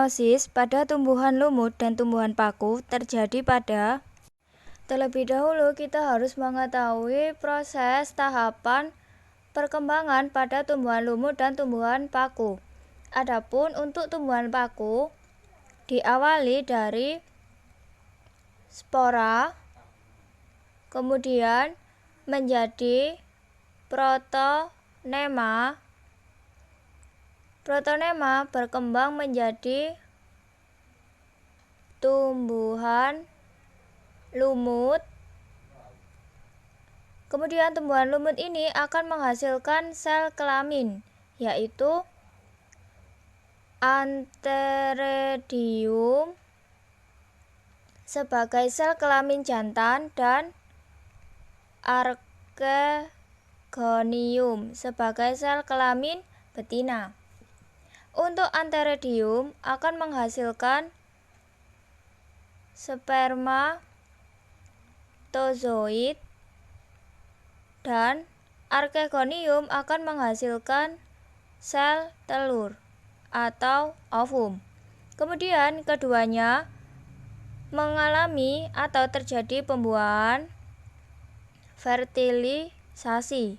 Meiosis pada tumbuhan lumut dan tumbuhan paku terjadi pada. Terlebih dahulu kita harus mengetahui proses tahapan perkembangan pada tumbuhan lumut dan tumbuhan paku. Adapun untuk tumbuhan paku diawali dari spora, kemudian menjadi protonema. Protonema berkembang menjadi tumbuhan lumut. Kemudian tumbuhan lumut ini akan menghasilkan sel kelamin, yaitu antheridium sebagai sel kelamin jantan dan archegonium sebagai sel kelamin betina. Untuk antheridium akan menghasilkan spermatozoid dan archegonium akan menghasilkan sel telur atau ovum. Kemudian keduanya mengalami atau terjadi pembuahan fertilisasi.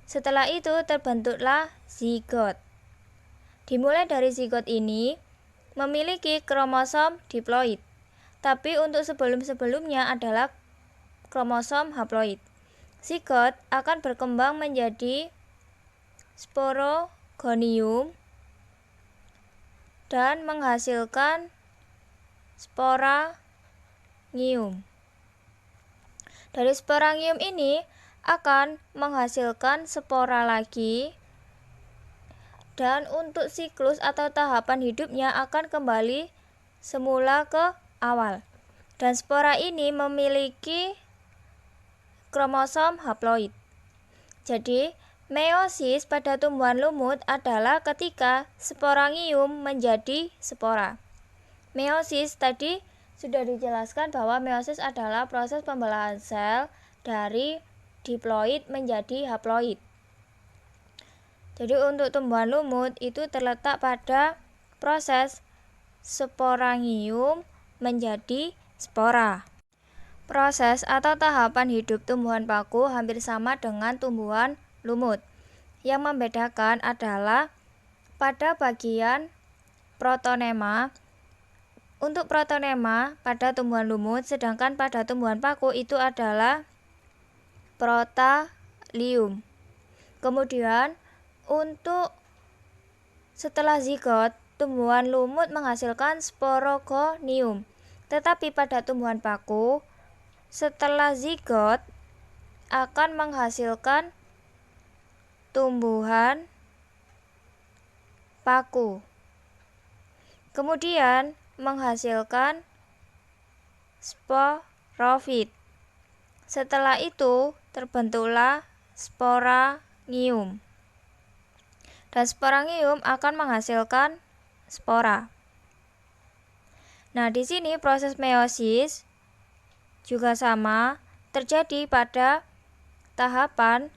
Setelah itu terbentuklah zigot. Dimulai dari zigot ini memiliki kromosom diploid, tapi untuk sebelum-sebelumnya adalah kromosom haploid. Zigot akan berkembang menjadi sporogonium dan menghasilkan sporangium. Dari sporangium ini akan menghasilkan spora lagi, dan untuk siklus atau tahapan hidupnya akan kembali semula ke awal. Dan spora ini memiliki kromosom haploid. Jadi, meiosis pada tumbuhan lumut adalah ketika sporangium menjadi spora. Meiosis tadi sudah dijelaskan bahwa meiosis adalah proses pembelahan sel dari diploid menjadi haploid. Jadi untuk tumbuhan lumut itu terletak pada proses sporangium menjadi spora. Proses atau tahapan hidup tumbuhan paku hampir sama dengan tumbuhan lumut. Yang membedakan adalah pada bagian protonema. Untuk protonema pada tumbuhan lumut, sedangkan pada tumbuhan paku itu adalah protalium. Kemudian untuk setelah zigot, tumbuhan lumut menghasilkan sporogonium. Tetapi pada tumbuhan paku, setelah zigot akan menghasilkan tumbuhan paku. Kemudian menghasilkan sporofit. Setelah itu terbentuklah sporangium. Dan sporangium akan menghasilkan spora. Nah, di sini proses meiosis juga sama terjadi pada tahapan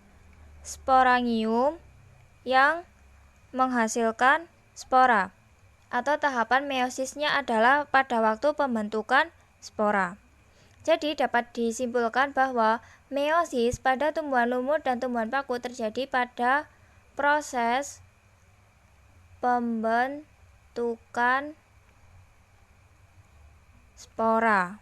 sporangium yang menghasilkan spora, atau tahapan meiosisnya adalah pada waktu pembentukan spora. Jadi dapat disimpulkan bahwa meiosis pada tumbuhan lumut dan tumbuhan paku terjadi pada proses pembentukan spora.